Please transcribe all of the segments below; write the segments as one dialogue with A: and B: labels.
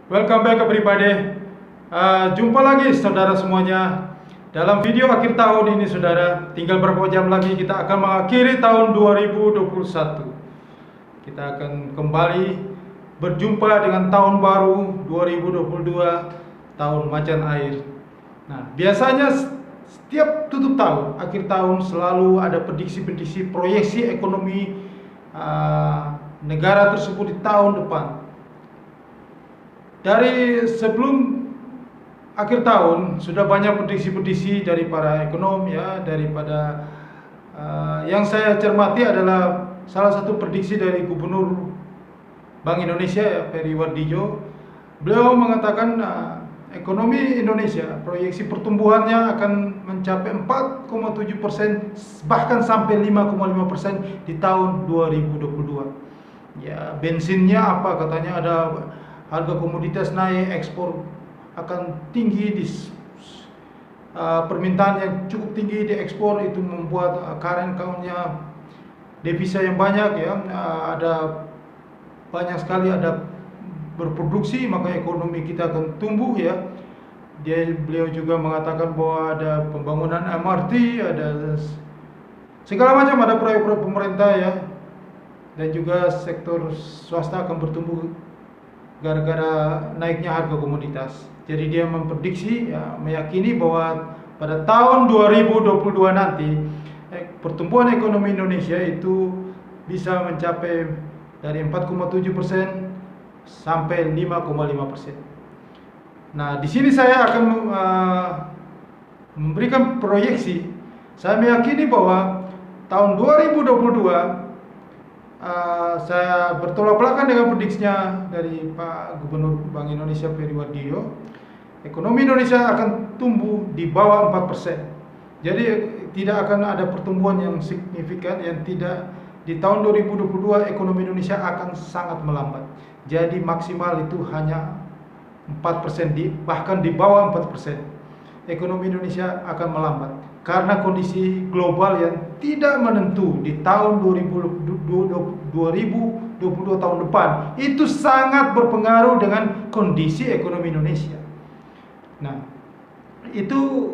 A: Welcome back everybody. Jumpa lagi saudara semuanya. Dalam video akhir tahun ini saudara, tinggal beberapa jam lagi kita akan mengakhiri tahun 2021. Kita akan kembali berjumpa dengan tahun baru 2022, tahun macan air. Nah, biasanya setiap tutup tahun, akhir tahun selalu ada prediksi-prediksi proyeksi ekonomi negara tersebut di tahun depan. Dari sebelum akhir tahun sudah banyak prediksi-prediksi dari para ekonom ya, daripada yang saya cermati adalah salah satu prediksi dari Gubernur Bank Indonesia ya, Peri Wardijo. Beliau mengatakan ekonomi Indonesia proyeksi pertumbuhannya akan mencapai 4,7%, bahkan sampai 5,5% di tahun 2022. Ya, bensinnya apa katanya ada harga komoditas naik, ekspor akan tinggi, permintaan yang cukup tinggi di ekspor, itu membuat current account-nya devisa yang banyak ya, ada banyak sekali ada berproduksi, maka ekonomi kita akan tumbuh ya. Beliau juga mengatakan bahwa ada pembangunan MRT, ada segala macam, ada proyek-proyek pemerintah ya, dan juga sektor swasta akan bertumbuh gara-gara naiknya harga komoditas. Jadi dia memprediksi ya, meyakini bahwa pada tahun 2022 nanti pertumbuhan ekonomi Indonesia itu bisa mencapai dari 4,7% sampai 5,5%. Nah, di sini saya akan memberikan proyeksi. Saya meyakini bahwa tahun 2022 saya bertolak belakang dengan prediksinya dari Pak Gubernur Bank Indonesia Peri Wardijo. Ekonomi Indonesia akan tumbuh di bawah 4%. Jadi tidak akan ada pertumbuhan yang signifikan, yang tidak. Di tahun 2022 ekonomi Indonesia akan sangat melambat. Jadi maksimal itu hanya 4%, bahkan di bawah 4%. Ekonomi Indonesia akan melambat karena kondisi global yang tidak menentu di tahun 2022 tahun depan. Itu sangat berpengaruh dengan kondisi ekonomi Indonesia. Nah, itu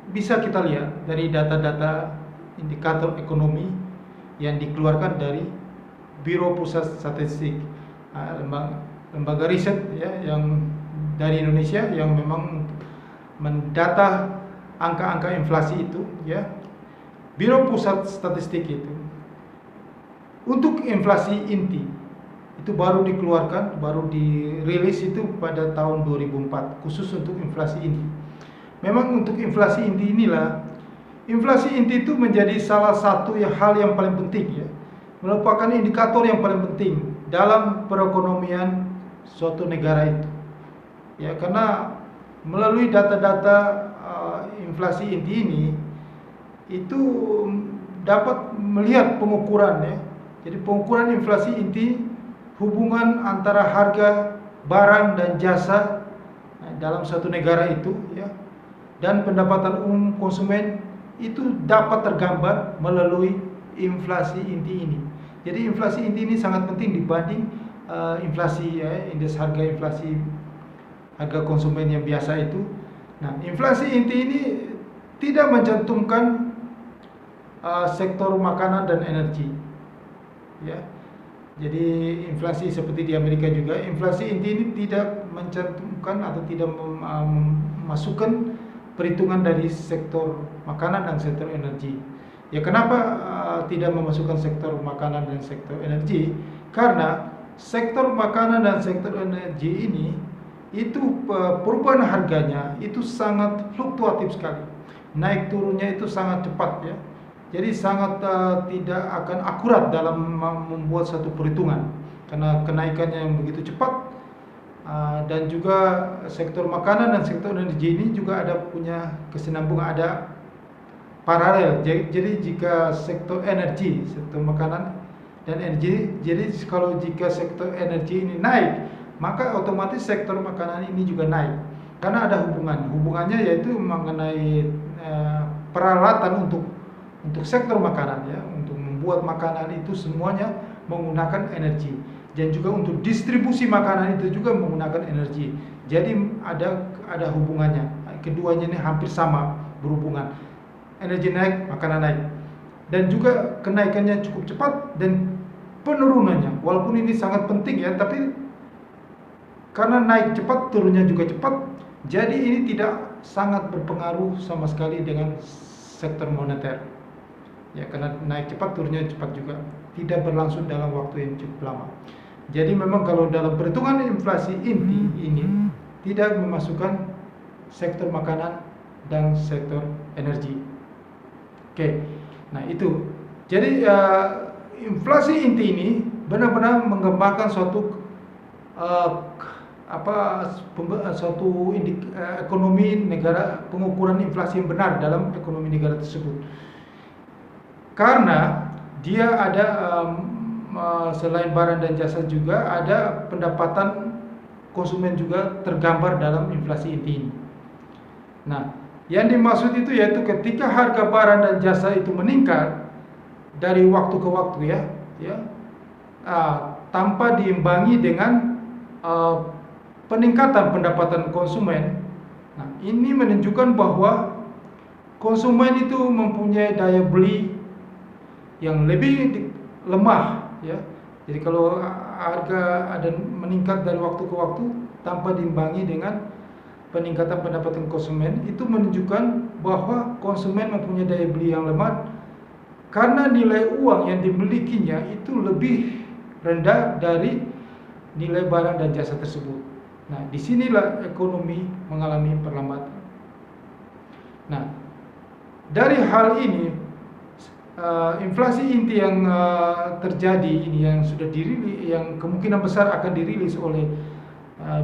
A: bisa kita lihat dari data-data indikator ekonomi yang dikeluarkan dari Biro Pusat Statistik, lembaga riset ya, yang dari Indonesia yang memang mendata angka-angka inflasi itu ya. Biro Pusat Statistik itu untuk inflasi inti itu baru dikeluarkan, baru dirilis itu pada tahun 2004, khusus untuk inflasi inti. Memang untuk inflasi inti inilah, inflasi inti itu menjadi salah satu hal yang paling penting ya, merupakan indikator yang paling penting dalam perekonomian suatu negara itu ya, karena melalui data-data inflasi inti ini itu dapat melihat pengukuran ya. Jadi pengukuran inflasi inti hubungan antara harga barang dan jasa dalam suatu negara itu ya, dan pendapatan umum konsumen itu dapat tergambar melalui inflasi inti ini. Jadi inflasi inti ini sangat penting dibanding inflasi ya, indeks harga inflasi harga konsumen yang biasa itu. Nah, inflasi inti ini tidak mencantumkan sektor makanan dan energi ya. Jadi inflasi seperti di Amerika juga, inflasi inti ini tidak mencantumkan atau tidak memasukkan perhitungan dari sektor makanan dan sektor energi. Ya, kenapa tidak memasukkan sektor makanan dan sektor energi? Karena sektor makanan dan sektor energi ini itu perubahan harganya itu sangat fluktuatif sekali. Naik turunnya itu sangat cepat ya. Jadi sangat tidak akan akurat dalam membuat satu perhitungan karena kenaikannya yang begitu cepat. Dan juga sektor makanan dan sektor energi ini juga ada punya kesinambungan, ada paralel. Jadi jika sektor energi, sektor makanan dan energi, jadi kalau jika sektor energi ini naik, maka otomatis sektor makanan ini juga naik karena ada hubungannya yaitu mengenai peralatan untuk sektor makanan ya, untuk membuat makanan itu semuanya menggunakan energi. dan juga untuk distribusi makanan itu juga menggunakan energi. Jadi ada hubungannya. Keduanya ini hampir sama berhubungan. Energi naik, makanan naik. Dan juga kenaikannya cukup cepat dan penurunannya. Walaupun ini sangat penting ya, tapi karena naik cepat, turunnya juga cepat. Jadi ini tidak sangat berpengaruh sama sekali dengan sektor moneter. Ya, karena naik cepat, turunnya cepat juga. Tidak berlangsung dalam waktu yang cukup lama. Jadi memang kalau dalam perhitungan inflasi inti ini tidak memasukkan sektor makanan dan sektor energi. Oke, nah itu. Jadi inflasi inti ini benar-benar menggambarkan suatu ekonomi negara, pengukuran inflasi yang benar dalam ekonomi negara tersebut. Karena dia ada selain barang dan jasa juga ada pendapatan konsumen juga tergambar dalam inflasi inti ini. Nah, yang dimaksud itu yaitu ketika harga barang dan jasa itu meningkat dari waktu ke waktu tanpa diimbangi dengan peningkatan pendapatan konsumen. Nah, ini menunjukkan bahwa konsumen itu mempunyai daya beli yang lebih lemah ya. Jadi kalau harga ada meningkat dari waktu ke waktu tanpa diimbangi dengan peningkatan pendapatan konsumen, itu menunjukkan bahwa konsumen mempunyai daya beli yang lemah karena nilai uang yang dimilikinya itu lebih rendah dari nilai barang dan jasa tersebut. Nah, disinilah ekonomi mengalami perlambatan. Nah, dari hal ini inflasi inti yang terjadi ini yang sudah dirilis, yang kemungkinan besar akan dirilis oleh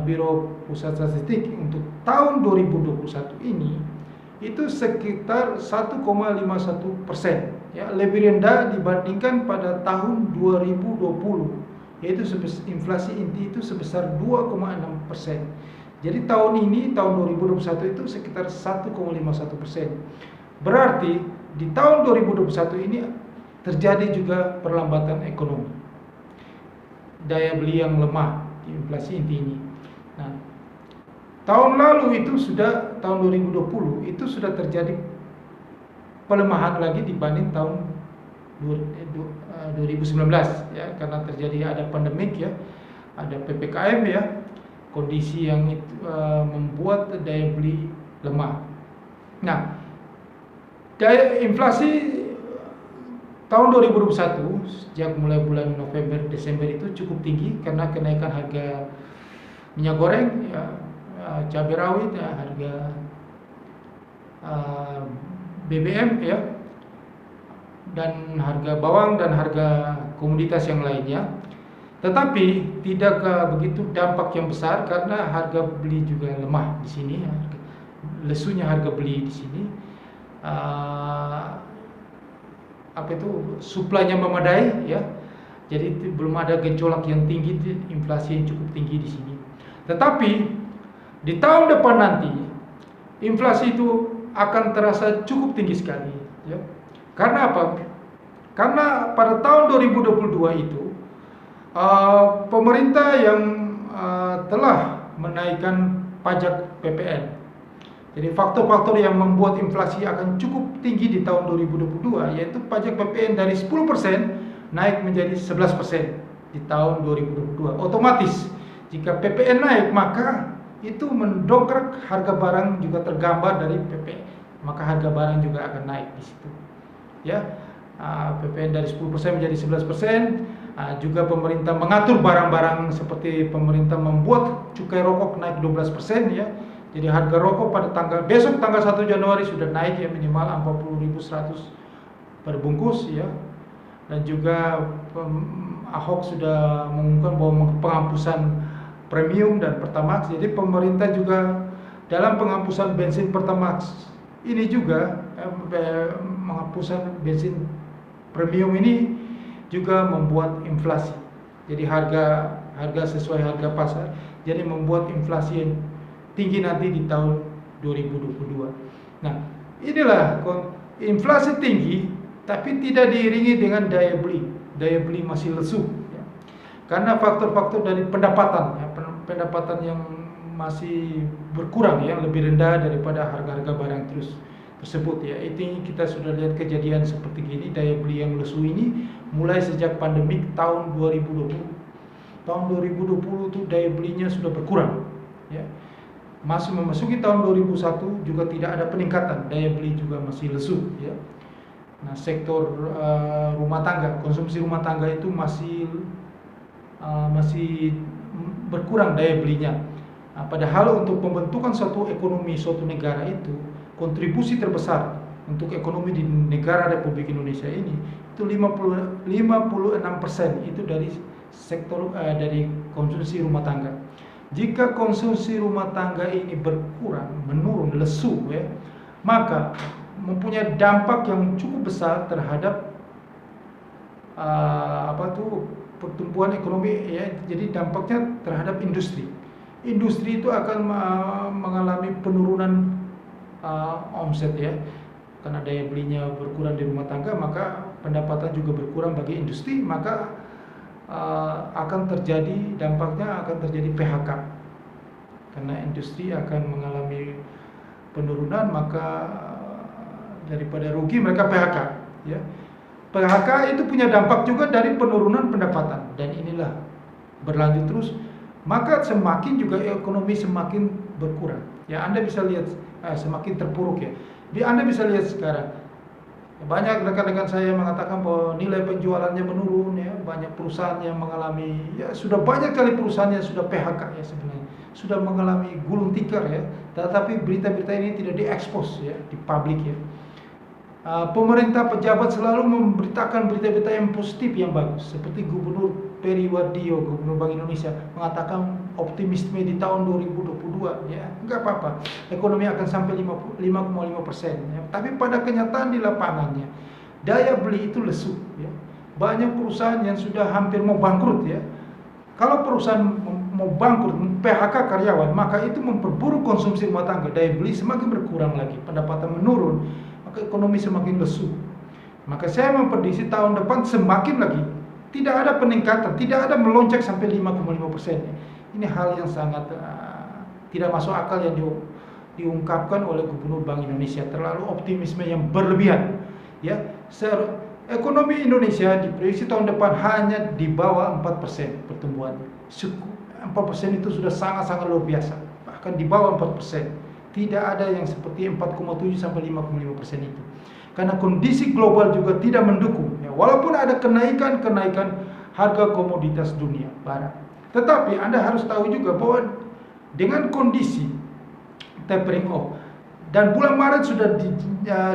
A: Biro Pusat Statistik untuk tahun 2021 ini itu sekitar 1,51%, ya, lebih rendah dibandingkan pada tahun 2020, yaitu inflasi inti itu sebesar 2,6%. Jadi tahun ini, tahun 2021 itu sekitar 1,51%. Berarti di tahun 2021 ini terjadi juga perlambatan ekonomi, daya beli yang lemah di inflasi inti ini. Nah, tahun lalu itu sudah, tahun 2020 itu sudah terjadi pelemahan lagi dibanding tahun 2019 ya, karena terjadi ada pandemik ya, ada PPKM ya, kondisi yang membuat daya beli lemah. Nah, daya inflasi tahun 2021 sejak mulai bulan November Desember itu cukup tinggi karena kenaikan harga minyak goreng ya, cabai rawit ya, harga BBM ya, dan harga bawang dan harga komoditas yang lainnya. Tetapi tidak begitu dampak yang besar karena harga beli juga lemah di sini, lesunya harga beli di sini. Suplainya memadai ya, jadi belum ada gejolak yang tinggi, inflasi yang cukup tinggi di sini. Tetapi di tahun depan nanti inflasi itu akan terasa cukup tinggi sekali ya. Karena apa? Karena pada tahun 2022 itu pemerintah yang telah menaikkan pajak PPN. Jadi faktor-faktor yang membuat inflasi akan cukup tinggi di tahun 2022 yaitu pajak PPN dari 10% naik menjadi 11% di tahun 2022. Otomatis jika PPN naik maka itu mendongkrak harga barang juga tergambar dari PPN, maka harga barang juga akan naik di situ. Ya, PPN dari 10% menjadi 11%. Juga pemerintah mengatur barang-barang seperti pemerintah membuat cukai rokok naik 12% ya. Jadi harga rokok pada besok tanggal 1 Januari sudah naik ya, minimal 40.100 per bungkus ya. Dan juga Ahok sudah mengumumkan bahwa penghapusan premium dan Pertamax. Jadi pemerintah juga dalam penghapusan bensin Pertamax ini juga penghapusan bensin premium ini juga membuat inflasi. Jadi harga sesuai harga pasar. Jadi membuat inflasi yang tinggi nanti di tahun 2022. Nah, inilah inflasi tinggi tapi tidak diiringi dengan daya beli. Daya beli masih lesu ya. karena faktor-faktor dari pendapatan, ya, pendapatan yang masih berkurang, yang lebih rendah daripada harga-harga barang tersebut, ya. Itu kita sudah lihat kejadian seperti gini, daya beli yang lesu ini mulai sejak pandemik tahun 2020. Tahun 2020 itu daya belinya sudah berkurang, ya. Memasuki tahun 2001 juga tidak ada peningkatan, daya beli juga masih lesu, ya. Nah, sektor rumah tangga, konsumsi rumah tangga itu masih berkurang daya belinya. Nah, padahal untuk pembentukan suatu ekonomi suatu negara itu, kontribusi terbesar untuk ekonomi di negara Republik Indonesia ini itu 56% itu dari sektor dari konsumsi rumah tangga. Jika konsumsi rumah tangga ini berkurang, menurun, lesu, ya, maka mempunyai dampak yang cukup besar terhadap pertumbuhan ekonomi, ya. Jadi dampaknya terhadap industri. Industri itu akan mengalami penurunan omset, ya. Karena daya belinya berkurang di rumah tangga, maka pendapatan juga berkurang bagi industri, maka akan terjadi dampaknya akan terjadi PHK. Karena industri akan mengalami penurunan, maka daripada rugi mereka PHK, ya. PHK itu punya dampak juga dari penurunan pendapatan, dan inilah berlanjut terus, maka semakin juga ekonomi semakin berkurang. Ya, Anda bisa lihat semakin terpuruk, ya. Anda bisa lihat sekarang banyak rekan-rekan saya mengatakan bahwa nilai penjualannya menurun, ya. Banyak perusahaan yang mengalami, ya, sudah banyak kali perusahaan yang sudah PHK, ya, sebenarnya sudah mengalami gulung tikar, ya. Tetapi berita-berita ini tidak diekspos, ya, di publik, ya. Pemerintah pejabat selalu memberitakan berita-berita yang positif, yang bagus, seperti Gubernur Peri Wardio, Gubernur Bank Indonesia, mengatakan optimisme di tahun 2022, ya, enggak apa-apa, ekonomi akan sampai 5,5%, ya. Tapi pada kenyataan di lapangannya, daya beli itu lesu, ya. Banyak perusahaan yang sudah hampir mau bangkrut, ya. Kalau perusahaan mau bangkrut, PHK karyawan, maka itu memperburuk konsumsi rumah tangga, daya beli semakin berkurang lagi, pendapatan menurun, ekonomi semakin lesu. Maka saya memprediksi tahun depan semakin lagi tidak ada peningkatan, tidak ada melonjak sampai 5,5%. Ini hal yang sangat tidak masuk akal yang diungkapkan oleh Gubernur Bank Indonesia. Terlalu optimisme yang berlebihan, ya. Ekonomi Indonesia diprediksi tahun depan hanya di bawah 4% pertumbuhan. 4% itu sudah sangat-sangat luar biasa, bahkan di bawah 4%. Tidak ada yang seperti 4,7 sampai 5,5% itu. Karena kondisi global juga tidak mendukung, ya. Walaupun ada kenaikan harga komoditas dunia barang. Tetapi Anda harus tahu juga bahwa dengan kondisi tapering off, dan bulan Maret sudah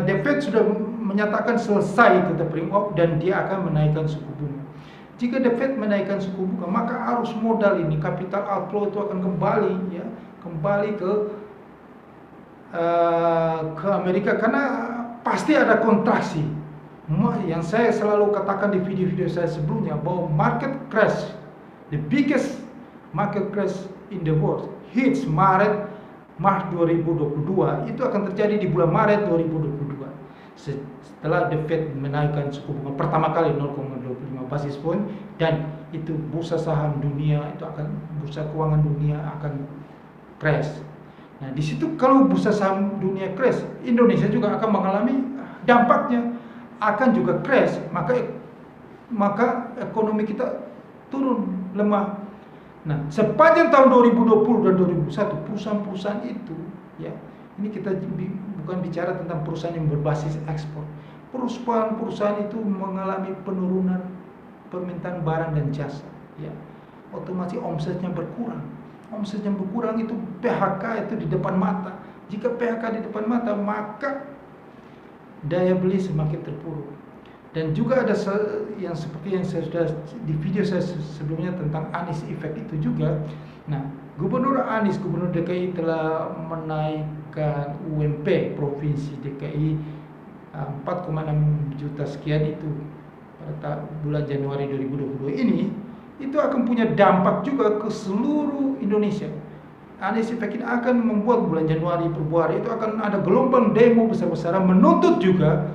A: The Fed sudah menyatakan selesai itu tapering off, dan dia akan menaikkan suku bunga. Jika The Fed menaikkan suku bunga, maka arus modal ini, capital outflow itu akan kembali, ya, kembali ke Amerika, karena pasti ada kontraksi. Yang saya selalu katakan di video-video saya sebelumnya, bahwa market crash, the biggest market crash in the world hits Maret 2022, itu akan terjadi di bulan Maret 2022 setelah The Fed menaikkan suku bunga pertama kali 0,25 basis point, dan itu bursa saham dunia itu akan, bursa keuangan dunia akan crash. Nah, di situ kalau bursa saham dunia crash, Indonesia juga akan mengalami dampaknya, akan juga crash, maka ekonomi kita turun, lemah. Nah, sepanjang tahun 2020 dan 2021, perusahaan-perusahaan itu, ya, ini kita bukan bicara tentang perusahaan yang berbasis ekspor. Perusahaan-perusahaan itu mengalami penurunan permintaan barang dan jasa, ya. Otomatis omsetnya berkurang. Omset yang berkurang itu PHK itu di depan mata. Jika PHK di depan mata, maka daya beli semakin terpuruk. Dan juga ada yang seperti yang saya sudah di video saya sebelumnya tentang Anies Effect itu juga. Nah, Gubernur Anies, Gubernur DKI telah menaikkan UMP Provinsi DKI 4,6 juta sekian itu pada bulan Januari 2022 ini. Itu akan punya dampak juga ke seluruh Indonesia. Anies Effect ini akan membuat bulan Januari, Februari itu akan ada gelombang demo besar-besaran menuntut juga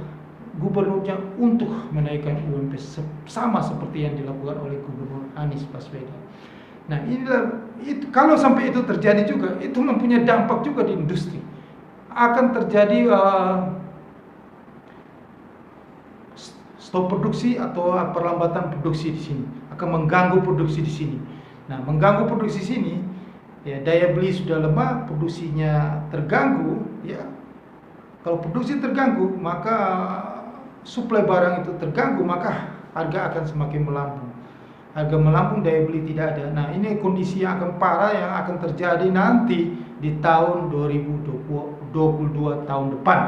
A: gubernurnya untuk menaikkan UMP sama seperti yang dilakukan oleh Gubernur Anies Baswedan. Nah, inilah itu, kalau sampai itu terjadi juga, itu mempunyai dampak juga di industri. Akan terjadi stop produksi atau perlambatan produksi di sini, akan mengganggu produksi di sini. Nah, mengganggu produksi sini, ya daya beli sudah lemah, produksinya terganggu, ya. Kalau produksi terganggu, maka suplai barang itu terganggu, maka harga akan semakin melambung. Harga melambung, daya beli tidak ada. Nah, ini kondisi yang akan parah yang akan terjadi nanti di tahun 2022 tahun depan.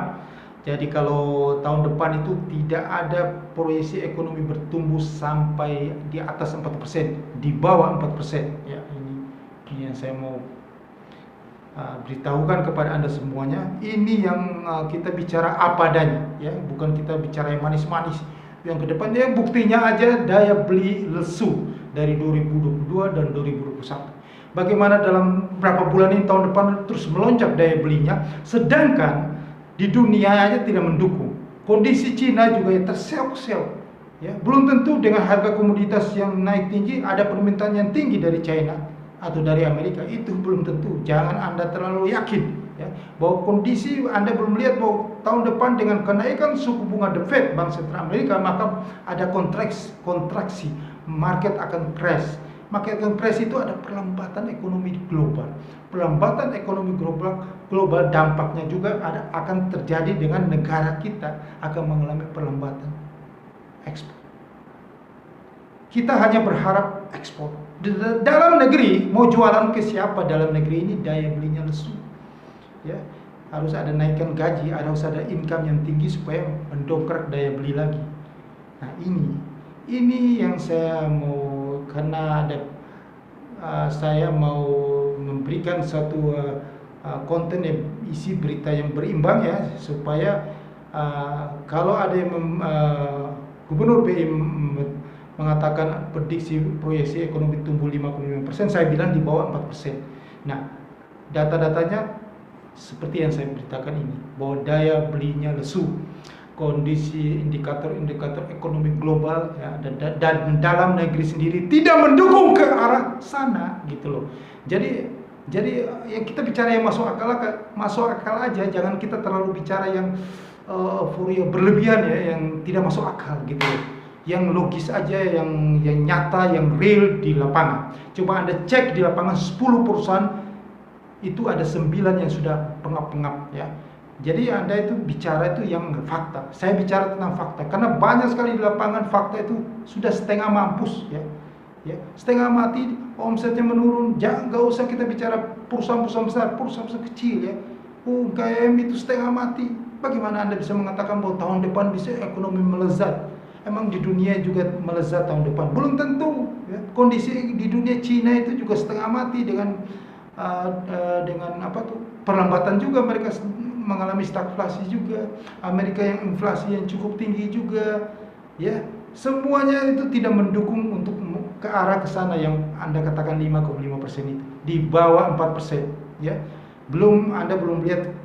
A: Jadi kalau tahun depan itu tidak ada proyeksi ekonomi bertumbuh sampai di atas 4%, di bawah 4%. Ya, ini yang saya mau beritahukan kepada Anda semuanya. Ini yang kita bicara apa adanya, ya, bukan kita bicara yang manis-manis. Yang ke depannya buktinya aja daya beli lesu dari 2022 dan 2021. Bagaimana dalam berapa bulan ini tahun depan terus melonjak daya belinya, sedangkan di dunia aja tidak mendukung. Kondisi Cina juga terseok-seok. Ya, belum tentu dengan harga komoditas yang naik tinggi ada permintaan yang tinggi dari China atau dari Amerika, itu belum tentu. Jangan Anda terlalu yakin, ya, bahwa kondisi Anda belum lihat bahwa tahun depan dengan kenaikan suku bunga The Fed, Bank Sentral Amerika, maka ada kontraksi, market akan crash. Market akan crash itu ada perlambatan ekonomi global. Perlambatan ekonomi global dampaknya juga akan terjadi dengan negara kita akan mengalami perlambatan ekspor. Kita hanya berharap ekspor. Dalam negeri mau jualan ke siapa? Dalam negeri ini daya belinya lesu. Ya, harus ada naikkan gaji, harus ada income yang tinggi supaya mendongkrak daya beli lagi. Nah, ini yang saya mau, karena ada saya mau memberikan satu konten yang isi berita yang berimbang, ya, supaya kalau ada yang Gubernur BI mengatakan prediksi proyeksi ekonomi tumbuh 5,5%, saya bilang di bawah 4%. Nah, data-datanya seperti yang saya beritakan ini, bahwa daya belinya lesu, kondisi indikator ekonomi global, ya, dan dalam negeri sendiri tidak mendukung ke arah sana, gitu loh. Jadi yang kita bicara yang masuk akal aja, jangan kita terlalu bicara yang euforia berlebihan, ya, yang tidak masuk akal, gitu loh. Yang logis aja, yang nyata, yang real di lapangan. Coba Anda cek di lapangan 10 perusahaan itu ada 9 yang sudah pengap-pengap, ya. Jadi Anda itu bicara itu yang fakta. Saya bicara tentang fakta karena banyak sekali di lapangan fakta itu sudah setengah mampus, ya. Ya, setengah mati, omsetnya menurun. Jangan, nggak usah kita bicara perusahaan-perusahaan besar, perusahaan-perusahaan kecil, ya. UMKM itu setengah mati. Bagaimana Anda bisa mengatakan bahwa tahun depan bisa ekonomi melezat? Emang di dunia juga melezat tahun depan? Belum tentu, ya. Kondisi di dunia Cina itu juga setengah mati dengan perlambatan juga, mereka mengalami stagflasi juga. Amerika yang inflasi yang cukup tinggi juga, ya. Semuanya itu tidak mendukung untuk ke arah ke sana yang Anda katakan 5,5% itu, di bawah 4%, ya. Anda belum lihat.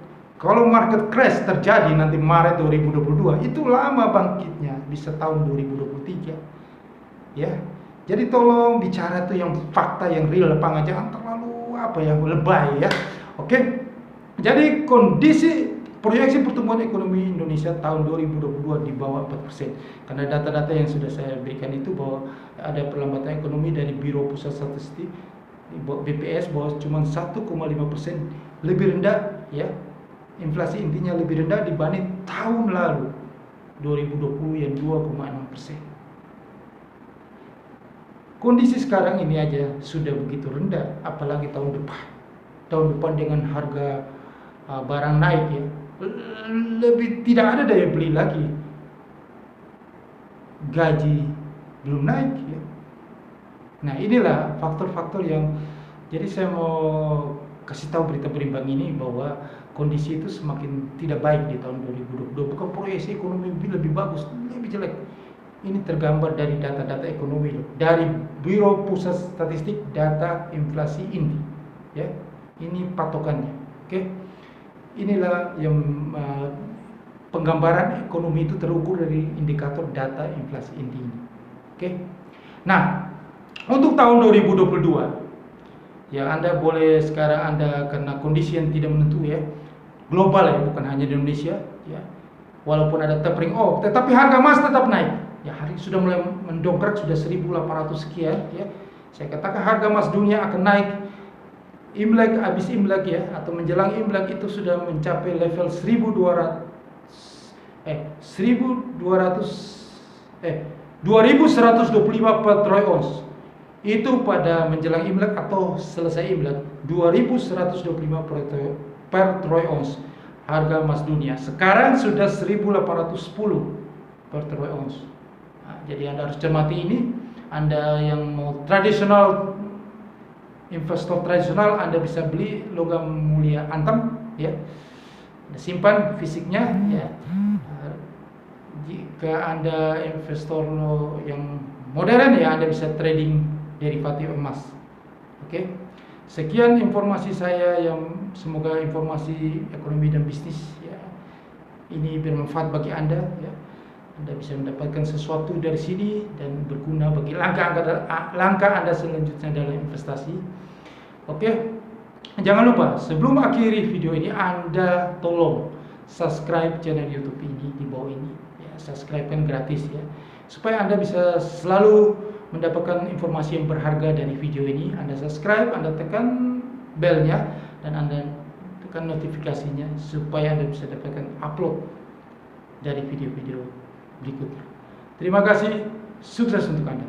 A: Kalau market crash terjadi nanti Maret 2022, itu lama bangkitnya, bisa tahun 2023. Ya. Jadi tolong bicara itu yang fakta, yang real lapangan, jangan terlalu lebay, ya. Oke. Jadi kondisi proyeksi pertumbuhan ekonomi Indonesia tahun 2022 di bawah 4%. Karena data-data yang sudah saya berikan itu bahwa ada perlambatan ekonomi dari Biro Pusat Statistik BPS bahwa cuma 1,5% lebih rendah, ya. Inflasi intinya lebih rendah dibanding tahun lalu 2020 yang 2,6%. Kondisi sekarang ini aja sudah begitu rendah, apalagi tahun depan. Tahun depan dengan harga barang naik, ya, lebih tidak ada daya beli lagi. Gaji belum naik, ya. Nah, inilah faktor-faktor yang, jadi saya mau kasih tahu berita berimbang ini bahwa kondisi itu semakin tidak baik di tahun 2022. Bukan proyeksi ekonomi lebih bagus, lebih jelek. Ini tergambar dari data-data ekonomi dari Biro Pusat Statistik, data inflasi inti, ya. Ini patokannya. Oke. Inilah yang penggambaran ekonomi itu terukur dari indikator data inflasi inti ini. Oke. Nah, untuk tahun 2022 ya Anda boleh sekarang Anda karena kondisi yang tidak menentu ya, global ya, bukan hanya di Indonesia ya. Walaupun ada tapering off, tetapi harga emas tetap naik. Ya, hari sudah mulai mendongkrak, sudah 1.800 sekian ya. Saya katakan harga emas dunia akan naik. Imlek, habis Imlek ya, atau menjelang Imlek itu sudah mencapai level 2125 per troy ounce. Itu pada menjelang Imlek atau selesai Imlek, 2125 per troy ounce harga emas dunia. Sekarang sudah 1810 per troy ounce. Nah, jadi Anda harus cermati ini. Anda yang mau tradisional, investor tradisional, Anda bisa beli logam mulia antam ya. Anda simpan fisiknya ya. Jika Anda investor yang modern ya, Anda bisa trading derivatif emas. Oke. Sekian informasi saya, yang semoga informasi ekonomi dan bisnis ya ini bermanfaat bagi Anda ya. Anda bisa mendapatkan sesuatu dari sini dan berguna bagi langkah Anda selanjutnya dalam investasi. Oke. Jangan lupa sebelum akhiri video ini Anda tolong subscribe channel YouTube ini di bawah ini. Ya, subscribe kan gratis ya. Supaya Anda bisa selalu mendapatkan informasi yang berharga dari video ini. Anda subscribe, Anda tekan belnya dan Anda tekan notifikasinya supaya Anda bisa dapatkan upload dari video-video berikutnya. Terima kasih, sukses untuk Anda.